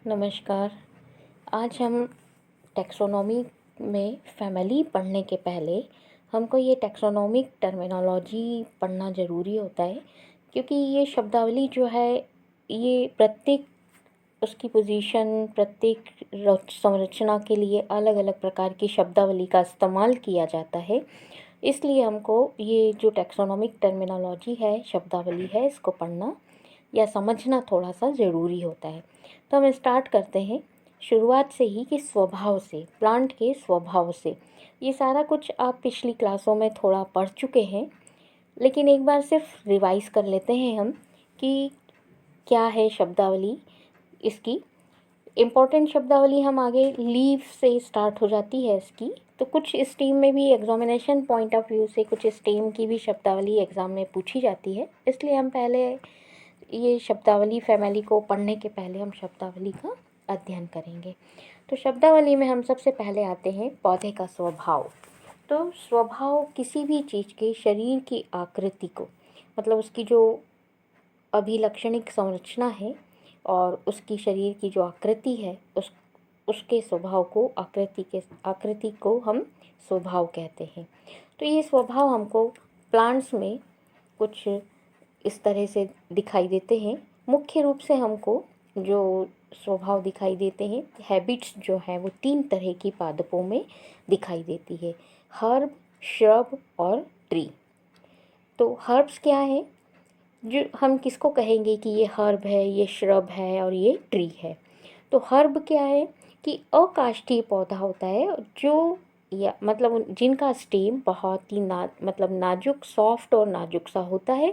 नमस्कार। आज हम टैक्सोनॉमी में फैमिली पढ़ने के पहले हमको ये टैक्सोनॉमिक टर्मिनोलॉजी पढ़ना ज़रूरी होता है, क्योंकि ये शब्दावली जो है ये प्रत्येक उसकी पोजीशन, प्रत्येक संरचना के लिए अलग अलग प्रकार की शब्दावली का इस्तेमाल किया जाता है। इसलिए हमको ये जो टैक्सोनॉमिक टर्मिनोलॉजी है, शब्दावली है, इसको पढ़ना या समझना थोड़ा सा ज़रूरी होता है। तो हम स्टार्ट करते हैं शुरुआत से ही कि स्वभाव से, प्लांट के स्वभाव से। ये सारा कुछ आप पिछली क्लासों में थोड़ा पढ़ चुके हैं, लेकिन एक बार सिर्फ रिवाइज़ कर लेते हैं हम कि क्या है शब्दावली। इसकी इम्पोर्टेंट शब्दावली हम आगे लीव से स्टार्ट हो जाती है इसकी। तो कुछ स्टेम में भी एग्जामिनेशन पॉइंट ऑफ व्यू से कुछ स्टेम की भी शब्दावली एग्ज़ाम में पूछी जाती है, इसलिए हम पहले ये शब्दावली फैमिली को पढ़ने के पहले हम शब्दावली का अध्ययन करेंगे। तो शब्दावली में हम सबसे पहले आते हैं पौधे का स्वभाव। तो स्वभाव किसी भी चीज़ के शरीर की आकृति को, मतलब उसकी जो अभिलक्षणिक संरचना है और उसकी शरीर की जो आकृति है, उसके स्वभाव को, आकृति को हम स्वभाव कहते हैं। तो ये स्वभाव हमको प्लांट्स में कुछ इस तरह से दिखाई देते हैं। मुख्य रूप से हमको जो स्वभाव दिखाई देते हैं, हैबिट्स जो है वो 3 तरह की पादपों में दिखाई देती है: हर्ब, श्रब और ट्री। तो हर्ब्स क्या है, जो हम किसको कहेंगे कि ये हर्ब है, ये श्रब है और ये ट्री है। तो हर्ब क्या है कि अकाष्ठीय पौधा होता है, जो या मतलब जिनका स्टेम बहुत ही नाजुक, सॉफ्ट और नाजुक सा होता है,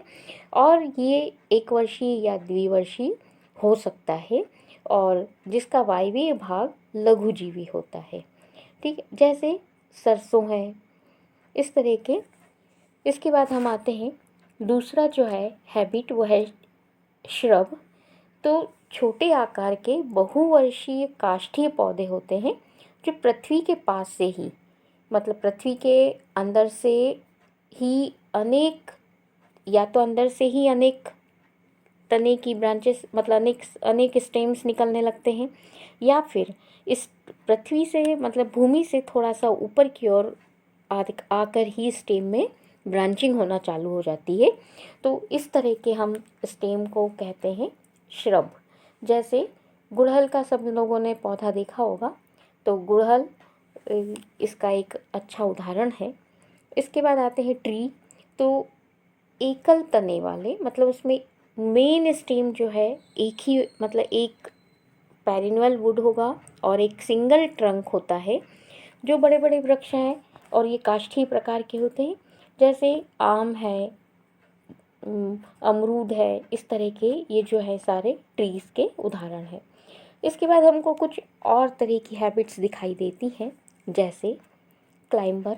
और ये एक वर्षीय या द्विवर्षीय हो सकता है, और जिसका वायवीय भाग लघुजीवी होता है। ठीक है, जैसे सरसों है, इस तरह के। इसके बाद हम आते हैं दूसरा जो है हैबिट, वो है श्रब। तो छोटे आकार के बहुवर्षीय काष्ठीय पौधे होते हैं, जो पृथ्वी के पास से ही, मतलब पृथ्वी के अंदर से ही अनेक, या तो अंदर से ही अनेक तने की ब्रांचेस, मतलब अनेक स्टेम्स निकलने लगते हैं, या फिर इस पृथ्वी से, मतलब भूमि से थोड़ा सा ऊपर की ओर आकर ही स्टेम में ब्रांचिंग होना चालू हो जाती है। तो इस तरह के हम स्टेम को कहते हैं श्रब। जैसे गुड़हल का सब लोगों ने पौधा देखा होगा, तो गुड़हल इसका एक अच्छा उदाहरण है। इसके बाद आते हैं ट्री। तो एकल तने वाले, मतलब उसमें मेन स्टेम जो है एक ही, मतलब एक पेरिनियल वुड होगा और एक सिंगल ट्रंक होता है। जो बड़े बड़े वृक्ष हैं और ये काष्ठीय प्रकार के होते हैं, जैसे आम है, अमरूद है, इस तरह के ये जो है सारे ट्रीज़ के उदाहरण हैं। इसके बाद हमको कुछ और तरह की हैबिट्स दिखाई देती हैं, जैसे क्लाइंबर।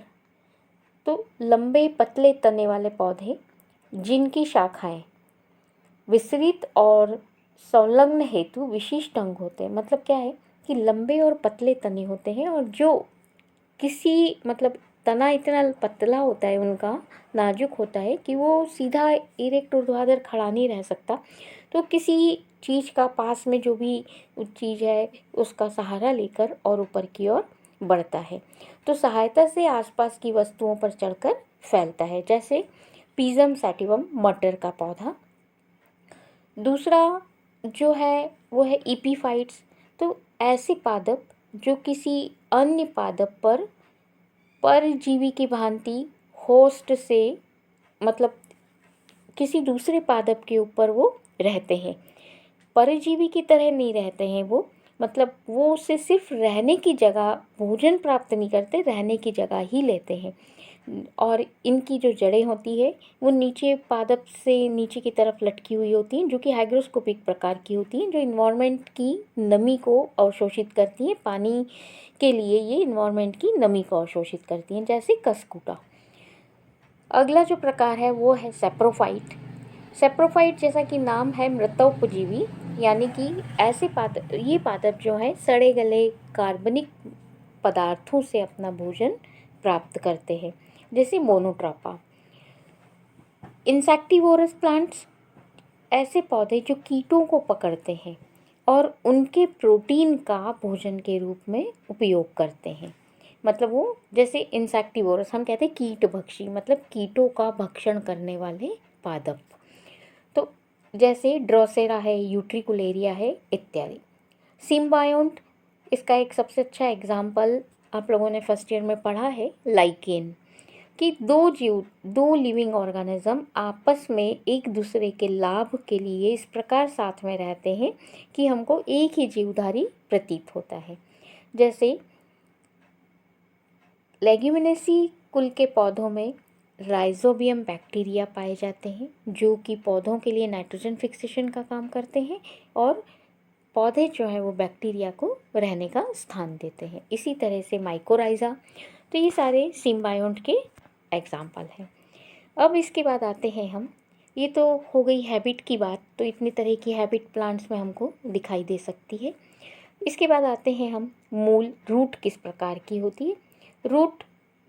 तो लंबे पतले तने वाले पौधे जिनकी शाखाएं विस्तृत और संलग्न हेतु विशिष्ट अंग होते हैं। मतलब क्या है कि लंबे और पतले तने होते हैं, और जो किसी, मतलब तना इतना पतला होता है, उनका नाजुक होता है कि वो सीधा इरेक्ट ऊर्ध्वाधर खड़ा नहीं रह सकता। तो किसी चीज़ का पास में जो भी चीज़ है उसका सहारा लेकर और ऊपर की ओर बढ़ता है, तो सहायता से आसपास की वस्तुओं पर चढ़कर फैलता है, जैसे पीजम सैटिवम, मटर का पौधा। दूसरा जो है वो है ईपीफाइट्स। तो ऐसे पादप जो किसी अन्य पादप पर परजीवी की भांति होस्ट से, मतलब किसी दूसरे पादप के ऊपर वो रहते हैं, परजीवी की तरह नहीं रहते हैं वो, मतलब वो उससे सिर्फ रहने की जगह, भोजन प्राप्त नहीं करते, रहने की जगह ही लेते हैं। और इनकी जो जड़ें होती है वो नीचे, पादप से नीचे की तरफ लटकी हुई होती हैं, जो कि हाइग्रोस्कोपिक प्रकार की होती हैं, जो इन्वायरमेंट की नमी को अवशोषित करती हैं। पानी के लिए ये इन्वायरमेंट की नमी को अवशोषित करती हैं, जैसे कसकूटा। अगला जो प्रकार है वो है सेप्रोफाइट। सेप्रोफाइट, जैसा कि नाम है, मृतोपजीवी, यानी कि ऐसे ये पादप जो है सड़े गले कार्बनिक पदार्थों से अपना भोजन प्राप्त करते हैं, जैसे मोनोट्रापा। इंसेक्टिवोरस प्लांट्स, ऐसे पौधे जो कीटों को पकड़ते हैं, और उनके प्रोटीन का भोजन के रूप में उपयोग करते हैं। मतलब वो जैसे इंसेक्टिवोरस, हम कहते हैं कीटभक्षी, मतलब कीटों का भक्षण करने वाले पादप। तो जैसे ड्रोसेरा है, यूट्रिकुलेरिया है इत्यादि। सिम्बायोंट, इसका एक सबसे अच्छा एग्जाम्पल आप लोगों ने फर्स्ट ईयर में पढ़ा है, लाइकेन, कि दो लिविंग ऑर्गेनिज्म आपस में एक दूसरे के लाभ के लिए इस प्रकार साथ में रहते हैं कि हमको एक ही जीवधारी प्रतीत होता है। जैसे लेग्यूमिनेसी कुल के पौधों में राइजोबियम बैक्टीरिया पाए जाते हैं, जो कि पौधों के लिए नाइट्रोजन फिक्सेशन का काम करते हैं और पौधे जो हैं वो बैक्टीरिया को रहने का स्थान देते हैं। इसी तरह से माइकोराइज़ा, तो ये सारे सिम्बायोंट के एग्जाम्पल हैं। अब इसके बाद आते हैं हम, ये तो हो गई हैबिट की बात, तो इतनी तरह की हैबिट प्लांट्स में हमको दिखाई दे सकती है। इसके बाद आते हैं हम मूल, रूट किस प्रकार की होती है। रूट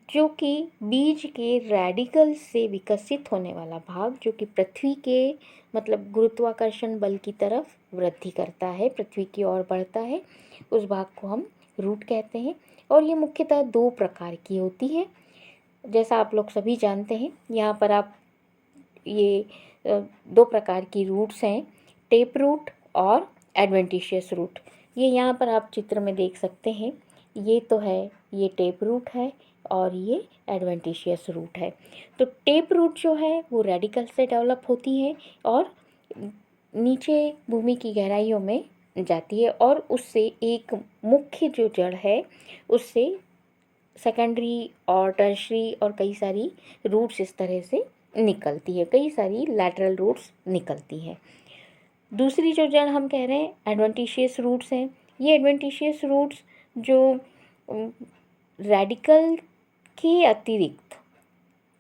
जो कि बीज के रेडिकल से विकसित होने वाला भाग, जो कि पृथ्वी के मतलब गुरुत्वाकर्षण बल की तरफ वृद्धि करता है, पृथ्वी की ओर बढ़ता है, उस भाग को हम रूट कहते हैं। और ये मुख्यतः दो प्रकार की होती है, जैसा आप लोग सभी जानते हैं। यहाँ पर आप ये दो प्रकार की रूट्स हैं, टेप रूट और एडवेंटिशियस रूट। ये यहाँ पर आप चित्र में देख सकते हैं, ये तो है, ये टेप रूट है और ये एडवेंटिशियस रूट है। तो टेप रूट जो है वो रेडिकल से डेवलप होती है और नीचे भूमि की गहराइयों में जाती है और उससे एक मुख्य जो जड़ है उससे सेकेंडरी और टर्शरी और कई सारी रूट्स इस तरह से निकलती है, कई सारी लैटरल रूट्स निकलती हैं। दूसरी जो जड़ हम कह रहे हैं एडवेंटिशियस रूट्स हैं। ये एडवेंटिशियस रूट्स जो रेडिकल के अतिरिक्त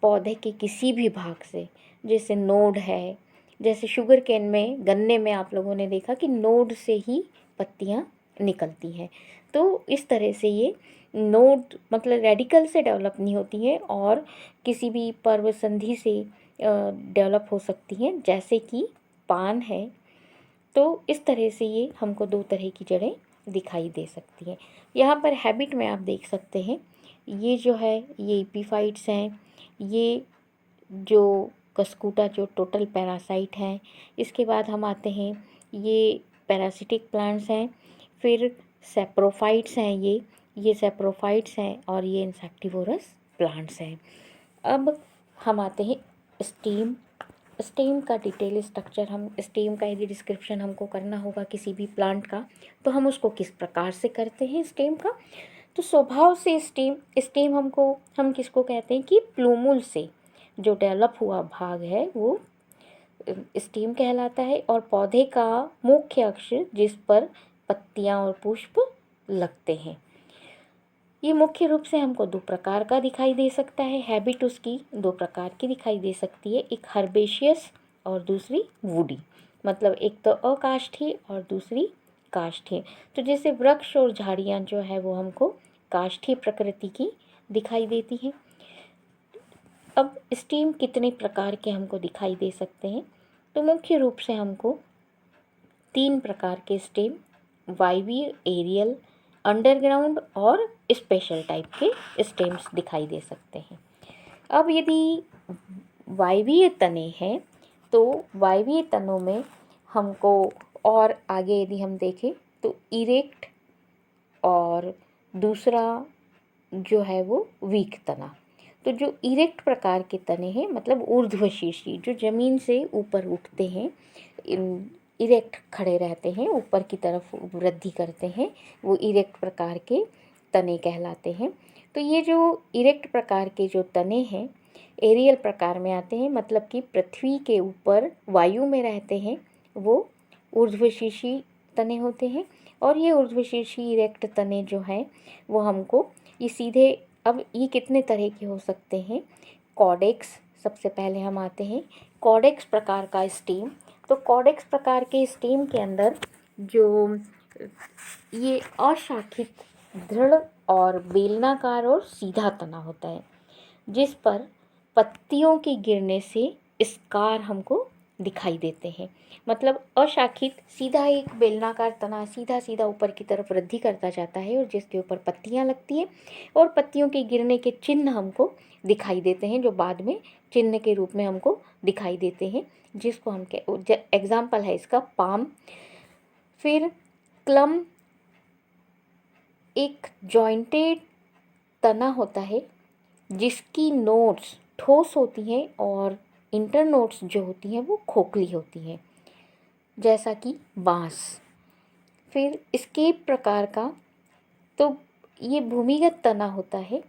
पौधे के किसी भी भाग से, जैसे नोड है, जैसे शुगर केन में, गन्ने में आप लोगों ने देखा कि नोड से ही पत्तियां निकलती हैं। तो इस तरह से ये नोड मतलब रेडिकल से डेवलप नहीं होती है और किसी भी पर्व संधि से डेवलप हो सकती हैं, जैसे कि पान है। तो इस तरह से ये हमको दो तरह की जड़ें दिखाई दे सकती हैं। यहाँ पर हैबिट में आप देख सकते हैं, ये जो है ये एपीफाइट्स हैं, ये जो कस्कूटा जो टोटल पैरासाइट हैं। इसके बाद हम आते हैं, ये पैरासिटिक प्लांट्स हैं, फिर सेप्रोफाइट्स हैं, ये सेप्रोफाइट्स हैं और ये इंसेक्टिवोरस प्लांट्स हैं। अब हम आते हैं स्टेम। स्टेम का डिटेल स्ट्रक्चर, हम स्टेम का यदि डिस्क्रिप्शन हमको करना होगा किसी भी प्लांट का, तो हम उसको किस प्रकार से करते हैं स्टेम का। तो स्वभाव से स्टेम हम किसको कहते हैं कि प्लूमुल से जो डेवलप हुआ भाग है वो स्टेम कहलाता है और पौधे का मुख्य अक्ष जिस पर पत्तियां और पुष्प लगते हैं। ये मुख्य रूप से हमको दो प्रकार का दिखाई दे सकता है, हैबिट उसकी दो प्रकार की दिखाई दे सकती है, एक हर्बेशियस और दूसरी वुडी। मतलब एक तो अकाष्ठीय और दूसरी काष्ठीय। तो जैसे वृक्ष और झाड़ियाँ जो है वो हमको काष्ठीय प्रकृति की दिखाई देती हैं। अब स्टेम कितने प्रकार के हमको दिखाई दे सकते हैं, तो मुख्य रूप से हमको तीन प्रकार के स्टेम, वायवीय, एरियल, अंडरग्राउंड और स्पेशल टाइप के स्टेम्स दिखाई दे सकते हैं। अब यदि वायवीय तने हैं तो वायवीय तनों में हमको और आगे यदि हम देखें तो इरेक्ट और दूसरा जो है वो वीक तना। तो जो इरेक्ट प्रकार के तने हैं मतलब ऊर्ध्वशीर्षी, जो ज़मीन से ऊपर उठते हैं, इरेक्ट खड़े रहते हैं, ऊपर की तरफ वृद्धि करते हैं, वो इरेक्ट प्रकार के तने कहलाते हैं। तो ये जो इरेक्ट प्रकार के जो तने हैं एरियल प्रकार में आते हैं, मतलब कि पृथ्वी के ऊपर वायु में रहते हैं, वो ऊर्ध्वशीर्षी तने होते हैं। और ये ऊर्ध्वशीर्षी इरेक्ट तने जो हैं वो हमको ये सीधे, अब ये कितने तरह के हो सकते हैं, कॉडेक्स, सबसे पहले हम आते हैं कॉडेक्स प्रकार का स्टेम। तो कॉडेक्स प्रकार के स्टेम के अंदर जो ये अशाखित, दृढ़ और बेलनाकार और सीधा तना होता है, जिस पर पत्तियों के गिरने से स्कार हमको दिखाई देते हैं। मतलब अशाखित सीधा एक बेलनाकार तना सीधा सीधा ऊपर की तरफ वृद्धि करता जाता है और जिसके ऊपर पत्तियां लगती हैं और पत्तियों के गिरने के चिन्ह हमको दिखाई देते हैं, जो बाद में चिन्ह के रूप में हमको दिखाई देते हैं, जिसको हम एग्जाम्पल है इसका पाम। फिर क्लम एक जॉइंटेड तना होता है जिसकी नोट्स ठोस होती हैं और इंटर नोट्स जो होती हैं वो खोखली होती हैं, जैसा कि बांस। फिर स्केप प्रकार का, तो ये भूमिगत तना होता है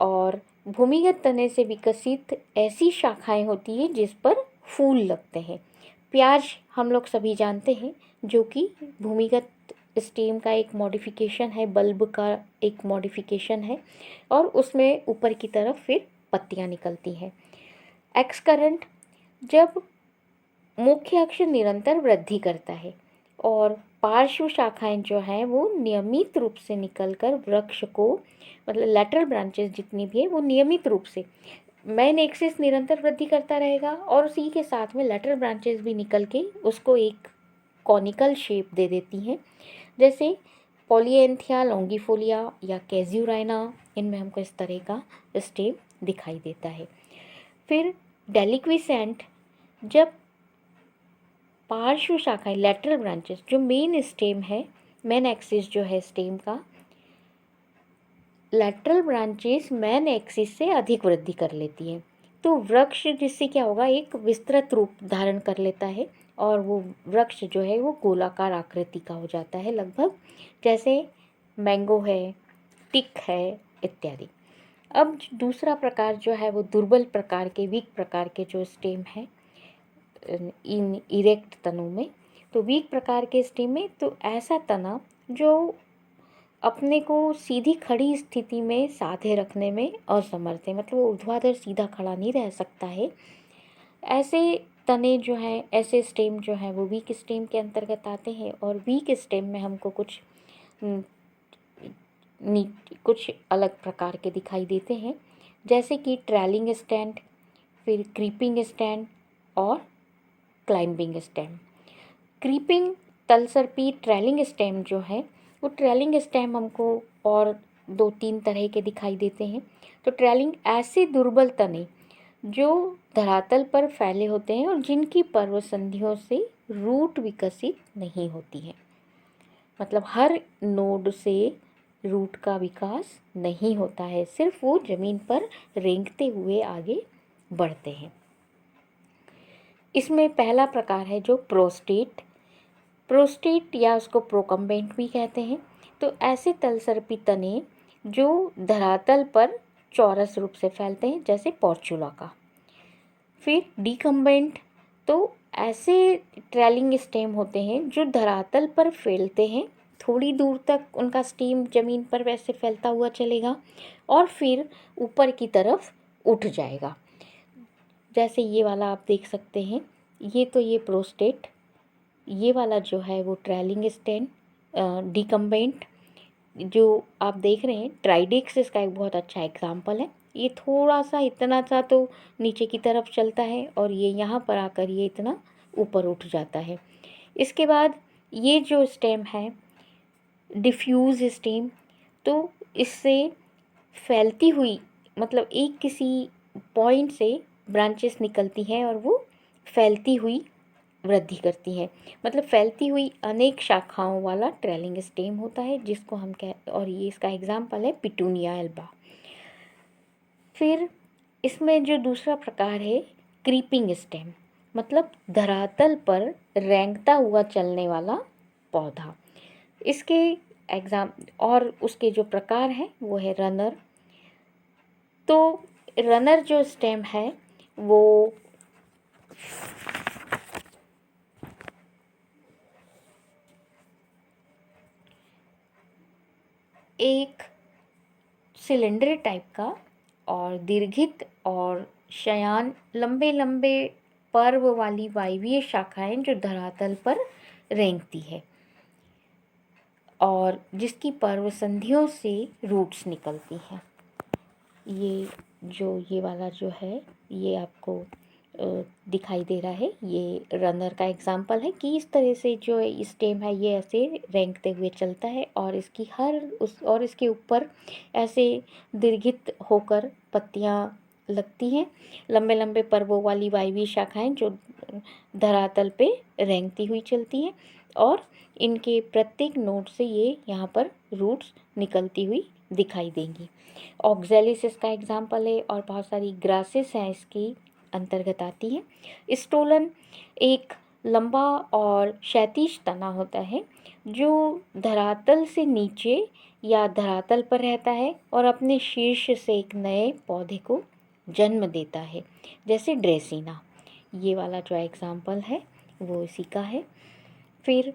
और भूमिगत तने से विकसित ऐसी शाखाएं होती हैं जिस पर फूल लगते हैं। प्याज हम लोग सभी जानते हैं, जो कि भूमिगत स्टेम का एक मॉडिफिकेशन है, बल्ब का एक मॉडिफिकेशन है और उसमें ऊपर की तरफ फिर पत्तियां निकलती हैं। एक्स करंट जब मुख्य अक्ष निरंतर वृद्धि करता है और पार्श्व शाखाएं जो हैं वो नियमित रूप से निकलकर वृक्ष को, मतलब लेटरल ब्रांचेस जितनी भी है वो नियमित रूप से, मेन एक्सिस निरंतर वृद्धि करता रहेगा और उसी के साथ में लेटरल ब्रांचेस भी निकल के उसको एक कॉनिकल शेप दे देती हैं, जैसे पॉलीएंथिया लॉन्गिफोलिया या कैज्यूराइना। इनमें हमको इस तरह का स्टेम दिखाई देता है। फिर डेलिक्विसेंट जब पार्श्व शाखाएं लेटरल ब्रांचेस जो मेन स्टेम है, मेन एक्सिस जो है स्टेम का, लेटरल ब्रांचेस मेन एक्सिस से अधिक वृद्धि कर लेती हैं, तो वृक्ष जिससे क्या होगा एक विस्तृत रूप धारण कर लेता है और वो वृक्ष जो है वो गोलाकार आकृति का हो जाता है, लगभग जैसे मैंगो है, टिक है इत्यादि। अब दूसरा प्रकार जो है वो दुर्बल प्रकार के, वीक प्रकार के जो स्टेम है इन इरेक्ट तनों में, तो वीक प्रकार के स्टेम में तो ऐसा तना जो अपने को सीधी खड़ी स्थिति में साधे रखने में असमर्थ है, मतलब वो ऊर्ध्वाधर सीधा खड़ा नहीं रह सकता है। ऐसे तने जो हैं, ऐसे स्टेम जो हैं वो वीक स्टेम के अंतर्गत आते हैं और वीक स्टेम में हमको कुछ अलग प्रकार के दिखाई देते हैं, जैसे कि ट्रेलिंग स्टैंड, फिर क्रीपिंग स्टैंड और क्लाइंबिंग स्टेम। क्रीपिंग तलसर्पी ट्रेलिंग स्टेम जो है वो ट्रेलिंग स्टेम हमको और 2-3 तरह के दिखाई देते हैं। तो ट्रेलिंग ऐसे दुर्बल तने जो धरातल पर फैले होते हैं और जिनकी पर्वसंधियों से रूट विकसित नहीं होती है, मतलब हर नोड से रूट का विकास नहीं होता है, सिर्फ वो जमीन पर रेंगते हुए आगे बढ़ते हैं। इसमें पहला प्रकार है जो प्रोस्टेट या उसको प्रोकम्बेंट भी कहते हैं। तो ऐसे तलसर्पी तने जो धरातल पर चौरस रूप से फैलते हैं, जैसे पोर्चुला का। फिर डिकम्बेंट, तो ऐसे ट्रेलिंग स्टेम होते हैं जो धरातल पर फैलते हैं, थोड़ी दूर तक उनका स्टेम ज़मीन पर वैसे फैलता हुआ चलेगा और फिर ऊपर की तरफ उठ जाएगा, जैसे ये वाला आप देख सकते हैं। ये प्रोस्टेट, ये वाला जो है वो ट्रेलिंग स्टेम। डिकम्बेंट जो आप देख रहे हैं, ट्राइडेक्स इसका एक बहुत अच्छा एग्जाम्पल है। ये थोड़ा सा इतना सा तो नीचे की तरफ चलता है और ये यहाँ पर आकर ये इतना ऊपर उठ जाता है। इसके बाद ये जो स्टेम है डिफ्यूज़ स्टेम, तो इससे फैलती हुई, मतलब एक किसी पॉइंट से ब्रांचेस निकलती हैं और वो फैलती हुई वृद्धि करती हैं, मतलब फैलती हुई अनेक शाखाओं वाला ट्रेलिंग स्टेम होता है, जिसको हम और ये इसका एग्जाम्पल है पिटूनिया एल्बा। फिर इसमें जो दूसरा प्रकार है क्रीपिंग स्टेम, मतलब धरातल पर रेंगता हुआ चलने वाला पौधा। इसके एग्जाम और उसके जो प्रकार हैं वो है रनर। तो रनर जो स्टेम है वो एक सिलेंडर टाइप का और दीर्घित और शयान लंबे लंबे पर्व वाली वायवीय शाखाएं जो धरातल पर रेंगती है और जिसकी पर्व संधियों से रूट्स निकलती हैं। ये वाला जो है ये आपको दिखाई दे रहा है। ये रनर का एग्जाम्पल है कि इस तरह से जो स्टेम है ये ऐसे रेंगते हुए चलता है और इसके ऊपर ऐसे दीर्घित होकर पत्तियां लगती हैं। लंबे लंबे पर्वों वाली वायवीय शाखाएं जो धरातल पे रेंगती हुई चलती हैं और इनके प्रत्येक नोड से ये यहाँ पर रूट्स निकलती हुई दिखाई देंगी। ऑक्जेलिस इसका एग्जाम्पल है और बहुत सारी ग्रासेस हैं इसकी अंतर्गत आती है। स्टोलन एक लंबा और क्षैतिज तना होता है जो धरातल से नीचे या धरातल पर रहता है और अपने शीर्ष से एक नए पौधे को जन्म देता है, जैसे ड्रेसिना। ये वाला जो एग्जाम्पल है वो इसी का है। फिर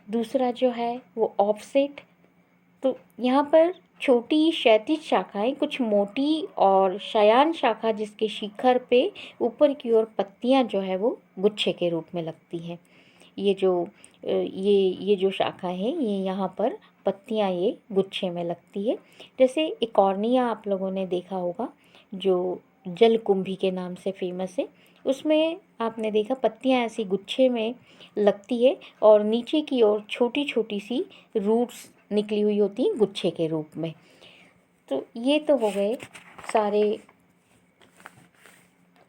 दूसरा जो है वो ऑफसेट। तो यहाँ पर छोटी क्षैतिज शाखाएं कुछ मोटी और शयान शाखा जिसके शिखर पे ऊपर की ओर पत्तियां जो है वो गुच्छे के रूप में लगती हैं। ये जो शाखा है ये यहाँ पर पत्तियां ये गुच्छे में लगती है। जैसे इकॉर्निया आप लोगों ने देखा होगा जो जलकुंभी के नाम से फेमस है, उसमें आपने देखा पत्तियां ऐसी गुच्छे में लगती है और नीचे की ओर छोटी छोटी सी रूट्स निकली हुई होती हैं गुच्छे के रूप में। तो ये तो हो गए सारे।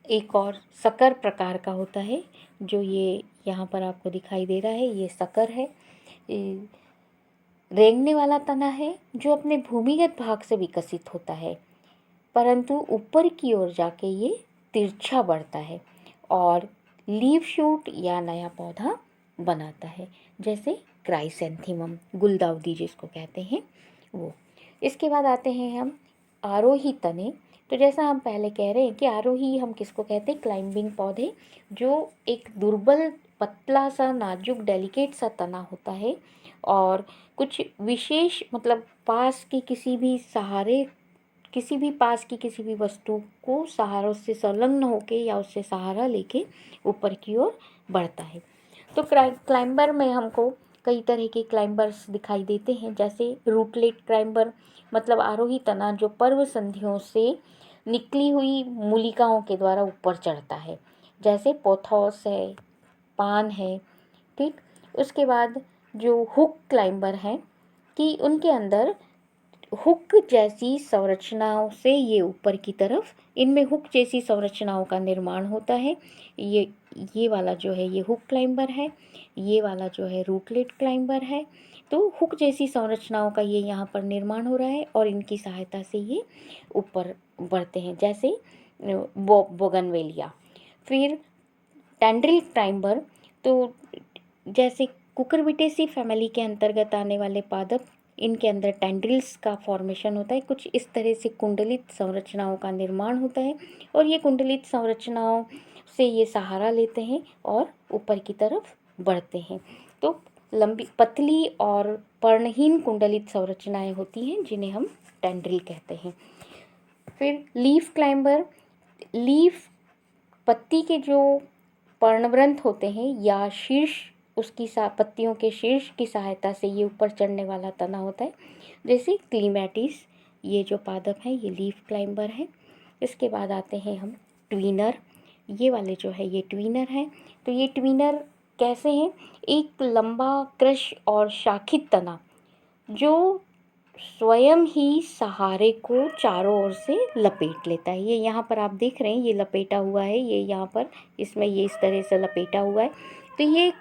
एक और सकर प्रकार का होता है जो ये यहाँ पर आपको दिखाई दे रहा है, ये सकर है। रेंगने वाला तना है जो अपने भूमिगत भाग से विकसित होता है, परंतु ऊपर की ओर जाके ये तिरछा बढ़ता है और लीफ शूट या नया पौधा बनाता है, जैसे क्राइसेंथेमम, गुलदाउदी जिसको कहते हैं वो। इसके बाद आते हैं हम आरोही तने। तो जैसा हम पहले कह रहे हैं कि आरोही हम किसको कहते हैं, क्लाइंबिंग पौधे, जो एक दुर्बल पतला सा नाजुक डेलिकेट सा तना होता है और कुछ विशेष मतलब पास की किसी भी वस्तु को सहारों से संलग्न होके या उससे सहारा लेके ऊपर की ओर बढ़ता है। तो क्लाइंबर में हमको कई तरह के क्लाइंबर्स दिखाई देते हैं, जैसे रूटलेट क्लाइंबर मतलब आरोही तना जो पर्व संधियों से निकली हुई मूलिकाओं के द्वारा ऊपर चढ़ता है, जैसे पोथोस है, पान है। ठीक, उसके बाद जो हुक क्लाइंबर हैं कि उनके अंदर हुक जैसी संरचनाओं से ये ऊपर की तरफ, इनमें हुक जैसी संरचनाओं का निर्माण होता है। ये वाला जो है ये हुक क्लाइंबर है, ये वाला जो है रूटलेट क्लाइंबर है। तो हुक जैसी संरचनाओं का ये यहाँ पर निर्माण हो रहा है और इनकी सहायता से ये ऊपर बढ़ते हैं, जैसे बोगनवेलिया। फिर टेंड्रिल क्लाइंबर, तो जैसे कुकुरबिटेसी फैमिली के अंतर्गत आने वाले पादप, इनके अंदर टेंड्रिल्स का फॉर्मेशन होता है। कुछ इस तरह से कुंडलित संरचनाओं का निर्माण होता है और ये कुंडलित संरचनाओं से ये सहारा लेते हैं और ऊपर की तरफ बढ़ते हैं। तो लंबी पतली और पर्णहीन कुंडलित संरचनाएं होती हैं जिन्हें हम टेंड्रिल कहते हैं। फिर लीफ क्लाइंबर, लीफ पत्ती के जो पर्णवृंत होते हैं या शीर्ष उसकी पत्तियों के शीर्ष की सहायता से ये ऊपर चढ़ने वाला तना होता है, जैसे क्लीमैटिस। ये जो पादप है ये लीफ क्लाइंबर है। इसके बाद आते हैं हम ट्वीनर। ये वाले जो है ये ट्वीनर हैं। तो ये ट्वीनर कैसे हैं, एक लंबा कृश और शाखित तना जो स्वयं ही सहारे को चारों ओर से लपेट लेता है। ये यहाँ पर आप देख रहे हैं ये लपेटा हुआ है, ये यहाँ पर इसमें ये इस तरह से लपेटा हुआ है। तो ये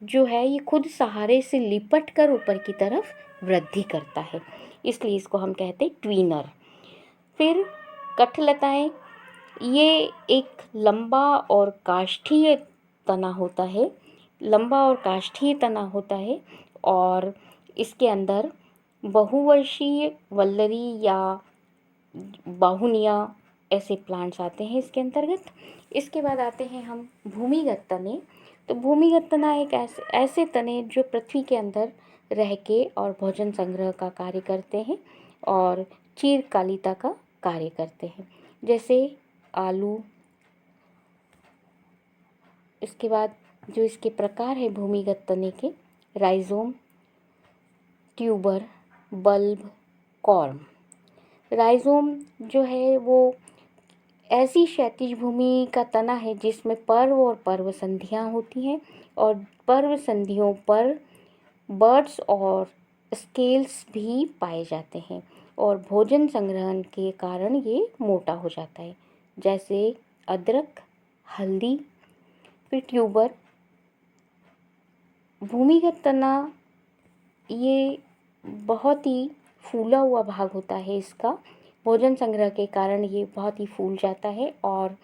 जो है ये खुद सहारे से लिपट कर ऊपर की तरफ वृद्धि करता है, इसलिए इसको हम कहते हैं ट्वीनर। फिर कठलताएं, ये एक लंबा और काष्ठीय तना होता है, लंबा और काष्ठीय तना होता है और इसके अंदर बहुवर्षीय वल्लरी या बाहुनिया ऐसे प्लांट्स आते हैं इसके अंतर्गत। इसके बाद आते हैं हम भूमिगत तने। तो भूमिगत तना एक ऐसे तने जो पृथ्वी के अंदर रह के और भोजन संग्रह का कार्य करते हैं और चिरकालिता का कार्य करते हैं, जैसे आलू। इसके बाद जो इसके प्रकार है भूमिगत तने के, rhizome, tuber, bulb, corm. Rhizome जो है वो ऐसी क्षैतिज भूमि का तना है जिसमें पर्व और पर्व संधियाँ होती हैं और पर्व संधियों पर बर्ड्स और स्केल्स भी पाए जाते हैं और भोजन संग्रहण के कारण ये मोटा हो जाता है, जैसे अदरक, हल्दी। फिर ट्यूबर, भूमिगत तना ये बहुत ही फूला हुआ भाग होता है इसका। भोजन संग्रह के कारण ये बहुत ही फूल जाता है और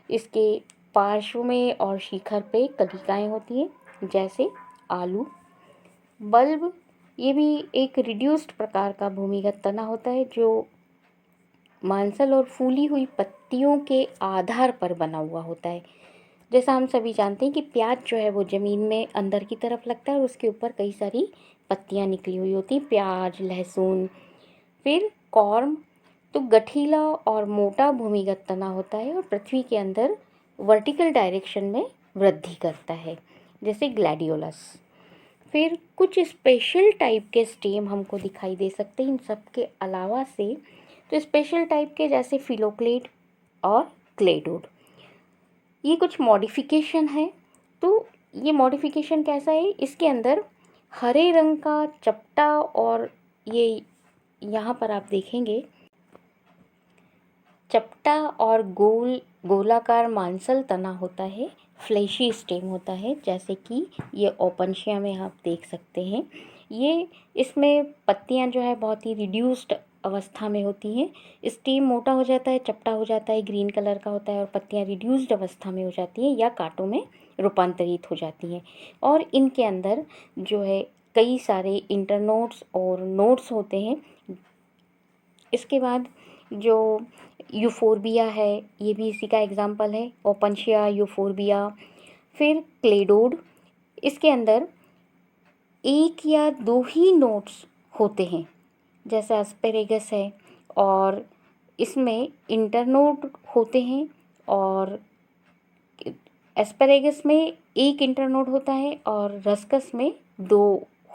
इसके पार्श्व में और शिखर पे कलिकाएँ होती हैं, जैसे आलू। बल्ब, ये भी एक रिड्यूस्ड प्रकार का भूमिगत तना होता है जो मांसल और फूली हुई पत्तियों के आधार पर बना हुआ होता है। जैसा हम सभी जानते हैं कि प्याज जो है वो ज़मीन में अंदर की तरफ लगता है और उसके ऊपर कई सारी पत्तियाँ निकली हुई होती हैं, प्याज, लहसुन। फिर कॉर्म, तो गठीला और मोटा भूमिगत तना होता है और पृथ्वी के अंदर वर्टिकल डायरेक्शन में वृद्धि करता है, जैसे ग्लैडियोलस। फिर कुछ स्पेशल टाइप के स्टेम हमको दिखाई दे सकते हैं इन सब के अलावा से। तो स्पेशल टाइप के जैसे फिलोक्लेड और क्लेडोड, ये कुछ मॉडिफिकेशन है। तो ये मॉडिफिकेशन कैसा है, इसके अंदर हरे रंग का चपटा और ये यहाँ पर आप देखेंगे चपटा और गोलाकार मांसल तना होता है, फ्लैशी स्टेम होता है, जैसे कि ये ओपनशिया में आप देख सकते हैं। ये इसमें पत्तियां जो है बहुत ही रिड्यूस्ड अवस्था में होती हैं। स्टेम मोटा हो जाता है, चपटा हो जाता है, ग्रीन कलर का होता है और पत्तियां रिड्यूस्ड अवस्था में हो जाती हैं या कांटों में रूपांतरित हो जाती हैं। और इनके अंदर जो है कई सारे इंटरनोड्स और नोड्स होते हैं। इसके बाद जो यूफोरबिया है, ये भी इसी का एग्जाम्पल है, ओपनशिया, यूफोरबिया। फिर क्लेडोड, इसके अंदर एक या दो ही नोड्स होते हैं, जैसे एस्पेरेगस है, और इसमें इंटरनोड होते हैं और एस्पेरेगस में एक इंटरनोड होता है और रस्कस में दो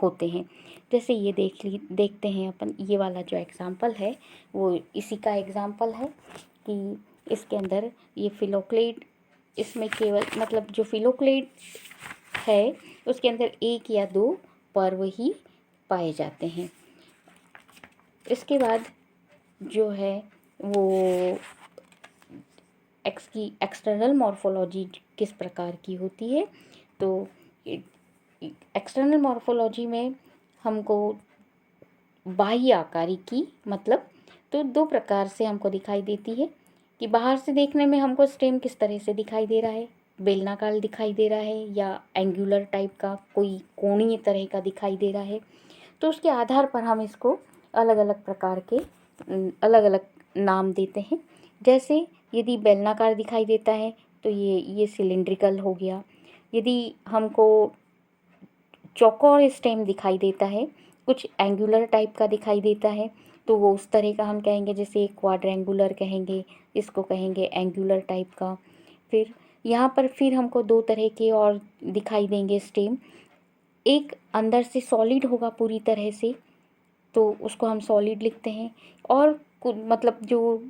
होते हैं। जैसे ये देखते हैं अपन, ये वाला जो एग्जाम्पल है वो इसी का एग्जाम्पल है कि इसके अंदर ये फिलोक्लेड, इसमें केवल मतलब जो फिलोक्लेड है उसके अंदर एक या दो पर्व ही पाए जाते हैं। इसके बाद जो है वो एक्सटर्नल मॉर्फोलॉजी किस प्रकार की होती है। तो एक्सटर्नल मॉर्फोलॉजी में हमको बाह्य आकारी की मतलब तो दो प्रकार से हमको दिखाई देती है कि बाहर से देखने में हमको स्टेम किस तरह से दिखाई दे रहा है, बेलनाकार दिखाई दे रहा है या एंगुलर टाइप का कोई कोणीय तरह का दिखाई दे रहा है। तो उसके आधार पर हम इसको अलग अलग प्रकार के अलग अलग नाम देते हैं। जैसे यदि बेलनाकार दिखाई देता है तो ये सिलिंड्रिकल हो गया। यदि हमको चौकोर स्टेम दिखाई देता है, कुछ एंगुलर टाइप का दिखाई देता है, तो वो उस तरह का हम कहेंगे, जैसे क्वाड्रेंगुलर कहेंगे, इसको कहेंगे एंगुलर टाइप का। फिर यहाँ पर फिर हमको दो तरह के और दिखाई देंगे स्टेम। एक अंदर से सॉलिड होगा पूरी तरह से, तो उसको हम सॉलिड लिखते हैं, और मतलब जो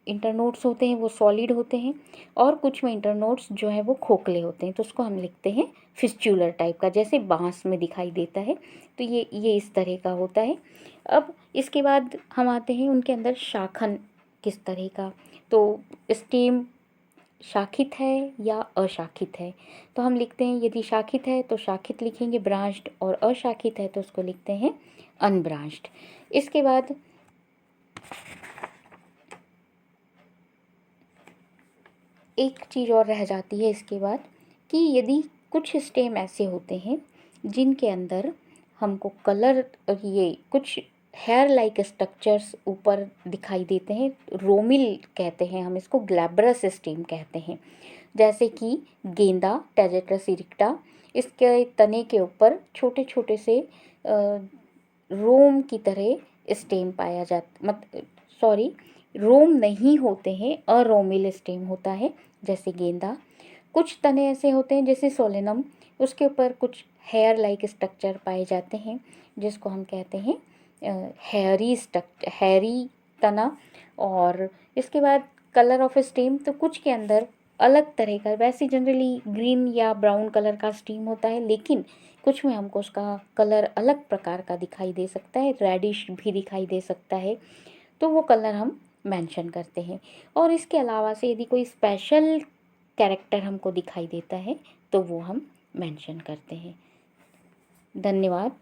इंटरनोड्स होते हैं वो सॉलिड होते हैं और कुछ में इंटरनोड्स जो है वो खोखले होते हैं, तो उसको हम लिखते हैं फिस्चुलर टाइप का, जैसे बांस में दिखाई देता है। तो ये इस तरह का होता है। अब इसके बाद हम आते हैं उनके अंदर शाखन किस तरह का। तो स्टेम शाखित है या अशाखित है, तो हम लिखते हैं यदि शाखित है तो शाखित लिखेंगे ब्रांच्ड, और अशाखित है तो उसको लिखते हैं अनब्रांच्ड। इसके बाद एक चीज़ और रह जाती है इसके बाद कि यदि कुछ स्टेम ऐसे होते हैं जिनके अंदर हमको कलर, ये कुछ हेयर लाइक स्ट्रक्चर्स ऊपर दिखाई देते हैं, रोमिल कहते हैं हम इसको, ग्लैब्रस स्टेम कहते हैं, जैसे कि गेंदा टेजेट्रस इरिक्टा, इसके तने के ऊपर छोटे छोटे से रोम की तरह स्टेम पाया जाता, सॉरी रोम नहीं होते हैं, अरोमिल स्टेम होता है, जैसे गेंदा। कुछ तने ऐसे होते हैं जैसे सोलेनम, उसके ऊपर कुछ हेयर लाइक स्ट्रक्चर पाए जाते हैं जिसको हम कहते हैं हेयरी तना। और इसके बाद कलर ऑफ स्टीम, तो कुछ के अंदर अलग तरह का, वैसे जनरली ग्रीन या ब्राउन कलर का स्टीम होता है, लेकिन कुछ में हमको उसका कलर अलग प्रकार का दिखाई दे सकता है, रेडिश भी दिखाई दे सकता है, तो वो कलर हम मेंशन करते हैं। और इसके अलावा से यदि कोई स्पेशल कैरेक्टर हमको दिखाई देता है तो वो हम मेंशन करते हैं। धन्यवाद।